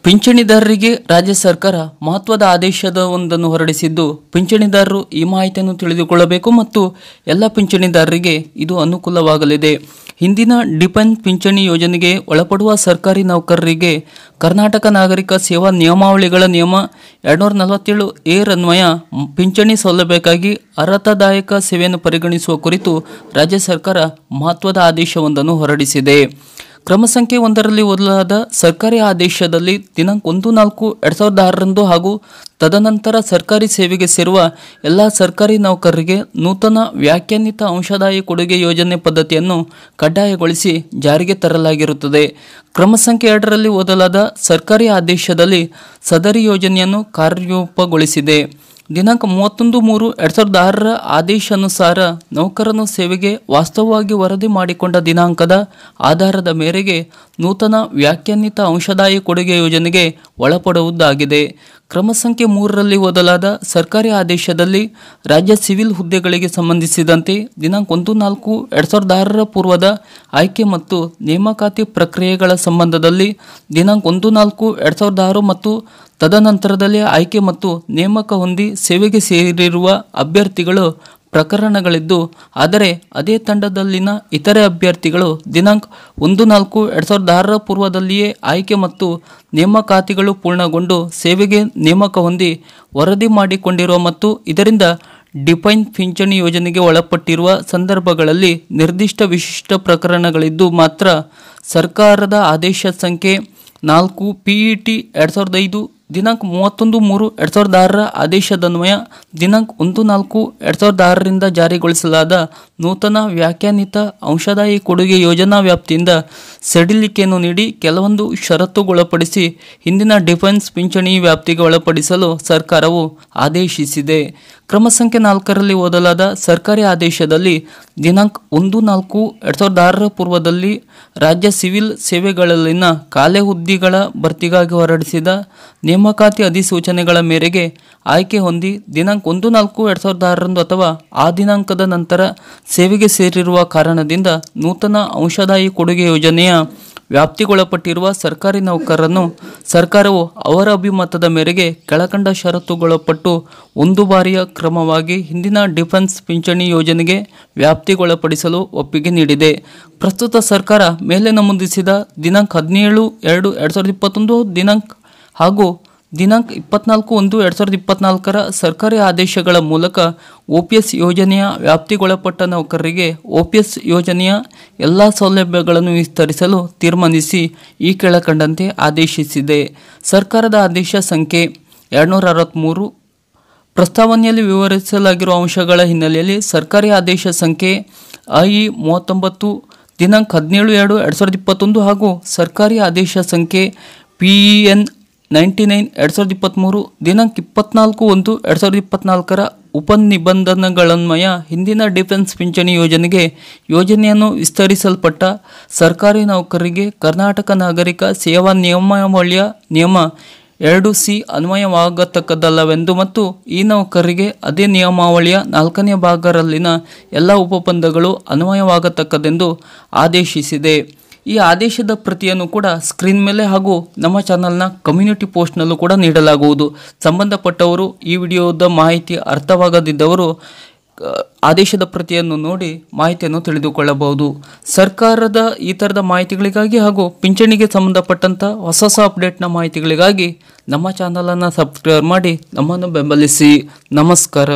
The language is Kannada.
ಪಿಂಚಣಿದಾರರಿಗೆ ರಾಜ್ಯ ಸರ್ಕಾರ ಮಹತ್ವದ ಆದೇಶವೊಂದನ್ನು ಹೊರಡಿಸಿದ್ದು, ಪಿಂಚಣಿದಾರರು ಈ ಮಾಹಿತಿಯನ್ನು ತಿಳಿದುಕೊಳ್ಳಬೇಕು ಮತ್ತು ಎಲ್ಲ ಪಿಂಚಣಿದಾರರಿಗೆ ಇದು ಅನುಕೂಲವಾಗಲಿದೆ. ಹಿಂದಿನ ಡಿಪೆಂಡ್ ಪಿಂಚಣಿ ಯೋಜನೆಗೆ ಒಳಪಡುವ ಸರ್ಕಾರಿ ನೌಕರರಿಗೆ ಕರ್ನಾಟಕ ನಾಗರಿಕ ಸೇವಾ ನಿಯಮಾವಳಿಗಳ ನಿಯಮ 247 ರನ್ವಯ ಪಿಂಚಣಿ ಸೌಲಭ್ಯಕ್ಕಾಗಿ ಅರ್ಹತಾದಾಯಕ ಸೇವೆಯನ್ನು ಪರಿಗಣಿಸುವ ಕುರಿತು ರಾಜ್ಯ ಸರ್ಕಾರ ಮಹತ್ವದ ಆದೇಶವೊಂದನ್ನು ಹೊರಡಿಸಿದೆ. ಕ್ರಮ ಸಂಖ್ಯೆ 1ರಲ್ಲಿ ಓದಲಾದ ಸರ್ಕಾರಿ ಆದೇಶದಲ್ಲಿ ದಿನಾಂಕ 1/4/2006 ಹಾಗೂ ತದನಂತರ ಸರ್ಕಾರಿ ಸೇವೆಗೆ ಸೇರುವ ಎಲ್ಲ ಸರ್ಕಾರಿ ನೌಕರರಿಗೆ ನೂತನ ವ್ಯಾಖ್ಯಾನಿತ ಅಂಶದಾಯಿ ಕೊಡುಗೆ ಯೋಜನೆ ಪದ್ಧತಿಯನ್ನು ಕಡ್ಡಾಯಗೊಳಿಸಿ ಜಾರಿಗೆ ತರಲಾಗಿರುತ್ತದೆ. ಕ್ರಮ ಸಂಖ್ಯೆ 2ರಲ್ಲಿ ಓದಲಾದ ಸರ್ಕಾರಿ ಆದೇಶದಲ್ಲಿ ಸದರಿ ಯೋಜನೆಯನ್ನು ಕಾರ್ಯರೂಪಗೊಳಿಸಿದೆ. ದಿನಾಂಕ 31/3/2006 ಆದೇಶಾನುಸಾರ ನೌಕರನು ಸೇವೆಗೆ ವಾಸ್ತವವಾಗಿ ವರದಿ ಮಾಡಿಕೊಂಡ ದಿನಾಂಕದ ಆಧಾರದ ಮೇರೆಗೆ ನೂತನ ವ್ಯಾಖ್ಯಾನಿತ ಅಂಶದಾಯಿ ಕೊಡುಗೆ ಯೋಜನೆಗೆ ಒಳಪಡುವುದಾಗಿದೆ. ಕ್ರಮ ಸಂಖ್ಯೆ 3ರಲ್ಲಿ ಓದಲಾದ ಸರ್ಕಾರಿ ಆದೇಶದಲ್ಲಿ ರಾಜ್ಯ ಸಿವಿಲ್ ಹುದ್ದೆಗಳಿಗೆ ಸಂಬಂಧಿಸಿದಂತೆ ದಿನಾಂಕ 1/4/2006 ಪೂರ್ವದ ಆಯ್ಕೆ ಮತ್ತು ನೇಮಕಾತಿ ಪ್ರಕ್ರಿಯೆಗಳ ಸಂಬಂಧದಲ್ಲಿ ದಿನಾಂಕ 1/4/2006 ಮತ್ತು ತದನಂತರದಲ್ಲಿ ಆಯ್ಕೆ ಮತ್ತು ನೇಮಕ ಹೊಂದಿ ಸೇವೆಗೆ ಸೇರಿರುವ ಅಭ್ಯರ್ಥಿಗಳು ಪ್ರಕರಣಗಳಿದ್ದು, ಆದರೆ ಅದೇ ತಂಡದಲ್ಲಿನ ಇತರೆ ಅಭ್ಯರ್ಥಿಗಳು ದಿನಾಂಕ 1/4/2006 ಪೂರ್ವದಲ್ಲಿಯೇ ಆಯ್ಕೆ ಮತ್ತು ನೇಮಕಾತಿಗಳು ಪೂರ್ಣಗೊಂಡು ಸೇವೆಗೆ ನೇಮಕ ಹೊಂದಿ ವರದಿ ಮಾಡಿಕೊಂಡಿರುವ ಮತ್ತು ಇದರಿಂದ ಡಿಪೆಂಡ್ ಪಿಂಚಣಿ ಯೋಜನೆಗೆ ಒಳಪಟ್ಟಿರುವ ಸಂದರ್ಭಗಳಲ್ಲಿ ನಿರ್ದಿಷ್ಟ ವಿಶಿಷ್ಟ ಪ್ರಕರಣಗಳಿದ್ದು ಮಾತ್ರ ಸರ್ಕಾರದ ಆದೇಶ ಸಂಖ್ಯೆ 4 PET 2005 ದಿನಾಂಕ 31/3/2006 ಆದೇಶದನ್ವಯ ದಿನಾಂಕ 1/4/2006 ಜಾರಿಗೊಳಿಸಲಾದ ನೂತನ ವ್ಯಾಖ್ಯಾನಿತ ಅಂಶದಾಯಿ ಕೊಡುಗೆ ಯೋಜನಾ ವ್ಯಾಪ್ತಿಯಿಂದ ಸಡಿಲಿಕೆಯನ್ನು ನೀಡಿ ಕೆಲವೊಂದು ಷರತ್ತುಗೊಳಪಡಿಸಿ ಹಿಂದಿನ ಡಿಫೆನ್ಸ್ ಪಿಂಚಣಿ ವ್ಯಾಪ್ತಿಗೆ ಒಳಪಡಿಸಲು ಸರ್ಕಾರವು ಆದೇಶಿಸಿದೆ. ಕ್ರಮ ಸಂಖ್ಯೆ 4ರಲ್ಲಿ ಓದಲಾದ ಸರ್ಕಾರಿ ಆದೇಶದಲ್ಲಿ ದಿನಾಂಕ 1/4/2006 ಪೂರ್ವದಲ್ಲಿ ರಾಜ್ಯ ಸಿವಿಲ್ ಸೇವೆಗಳಲ್ಲಿನ ಖಾಲಿ ಹುದ್ದೆಗಳ ಭರ್ತಿಗಾಗಿ ಹೊರಡಿಸಿದ ನೇಮಕಾತಿ ಅಧಿಸೂಚನೆಗಳ ಮೇರೆಗೆ ಆಯ್ಕೆ ಹೊಂದಿ ದಿನಾಂಕ 1/4/2006 ಅಥವಾ ಆ ದಿನಾಂಕದ ನಂತರ ಸೇವೆಗೆ ಸೇರಿರುವ ಕಾರಣದಿಂದ ನೂತನ ಅಂಶದಾಯಿ ಕೊಡುಗೆ ಯೋಜನೆಯ ವ್ಯಾಪ್ತಿಗೊಳಪಟ್ಟಿರುವ ಸರ್ಕಾರಿ ನೌಕರರನ್ನು ಸರ್ಕಾರವು ಅವರ ಅಭಿಮತದ ಮೇರೆಗೆ ಕೆಳಕಂಡ ಷರತ್ತುಗೊಳಪಟ್ಟು ಒಂದು ಬಾರಿಯ ಕ್ರಮವಾಗಿ ಹಿಂದಿನ ಡಿಫೆನ್ಸ್ ಪಿಂಚಣಿ ಯೋಜನೆಗೆ ವ್ಯಾಪ್ತಿಗೊಳಪಡಿಸಲು ಒಪ್ಪಿಗೆ ನೀಡಿದೆ. ಪ್ರಸ್ತುತ ಸರ್ಕಾರ ಮೇಲೆ ನಮೂದಿಸಿದ ದಿನಾಂಕ 17/2/2021 ದಿನಾಂಕ ಹಾಗೂ ದಿನಾಂಕ 24/1/2024 ಸರ್ಕಾರಿ ಆದೇಶಗಳ ಮೂಲಕ OPS ಯೋಜನೆಯ ವ್ಯಾಪ್ತಿಗೊಳಪಟ್ಟ ನೌಕರರಿಗೆ OPS ಯೋಜನೆಯ ಎಲ್ಲ ಸೌಲಭ್ಯಗಳನ್ನು ವಿಸ್ತರಿಸಲು ತೀರ್ಮಾನಿಸಿ ಈ ಕೆಳಕಂಡಂತೆ ಆದೇಶಿಸಿದೆ. ಸರ್ಕಾರದ ಆದೇಶ ಸಂಖ್ಯೆ 263 ಪ್ರಸ್ತಾವನೆಯಲ್ಲಿ ವಿವರಿಸಲಾಗಿರುವ ಅಂಶಗಳ ಹಿನ್ನೆಲೆಯಲ್ಲಿ ಸರ್ಕಾರಿ ಆದೇಶ ಸಂಖ್ಯೆ IE 39 ದಿನಾಂಕ 17/2/2021 ಹಾಗೂ ಸರ್ಕಾರಿ ಆದೇಶ ಸಂಖ್ಯೆ PEN 99 2023 ದಿನಾಂಕ 24/1/2024 ಉಪನಿಬಂಧನೆಗಳನ್ವಯ ಹಿಂದಿನ ಡಿಫೆನ್ಸ್ ಪಿಂಚಣಿ ಯೋಜನೆಯನ್ನು ವಿಸ್ತರಿಸಲ್ಪಟ್ಟ ಸರ್ಕಾರಿ ನೌಕರರಿಗೆ ಕರ್ನಾಟಕ ನಾಗರಿಕ ಸೇವಾ ನಿಯಮಾವಳಿಯ ನಿಯಮ 2C ಅನ್ವಯವಾಗತಕ್ಕದ್ದಲ್ಲವೆಂದು ಮತ್ತು ಈ ನೌಕರರಿಗೆ ಅದೇ ನಿಯಮಾವಳಿಯ 4ನೇ ಭಾಗರಲ್ಲಿನ ಎಲ್ಲ ಉಪಬಂಧಗಳು ಅನ್ವಯವಾಗತಕ್ಕದ್ದೆಂದು ಆದೇಶಿಸಿದೆ. ಈ ಆದೇಶದ ಪ್ರತಿಯನ್ನು ಕೂಡ ಸ್ಕ್ರೀನ್ ಮೇಲೆ ಹಾಗೂ ನಮ್ಮ ಚಾನಲ್ನ ಕಮ್ಯುನಿಟಿ ಪೋಸ್ಟ್ನಲ್ಲೂ ಕೂಡ ನೀಡಲಾಗುವುದು. ಸಂಬಂಧಪಟ್ಟವರು ಈ ವಿಡಿಯೋದ ಮಾಹಿತಿ ಅರ್ಥವಾಗದಿದ್ದವರು ಆದೇಶದ ಪ್ರತಿಯನ್ನು ನೋಡಿ ಮಾಹಿತಿಯನ್ನು ತಿಳಿದುಕೊಳ್ಳಬಹುದು. ಸರ್ಕಾರದ ಈ ಥರದ ಮಾಹಿತಿಗಳಿಗಾಗಿ ಹಾಗೂ ಪಿಂಚಣಿಗೆ ಸಂಬಂಧಪಟ್ಟಂಥ ಹೊಸ ಅಪ್ಡೇಟ್ನ ಮಾಹಿತಿಗಳಿಗಾಗಿ ನಮ್ಮ ಚಾನಲನ್ನು ಸಬ್ಸ್ಕ್ರೈಬ್ ಮಾಡಿ ನಮ್ಮನ್ನು ಬೆಂಬಲಿಸಿ. ನಮಸ್ಕಾರ.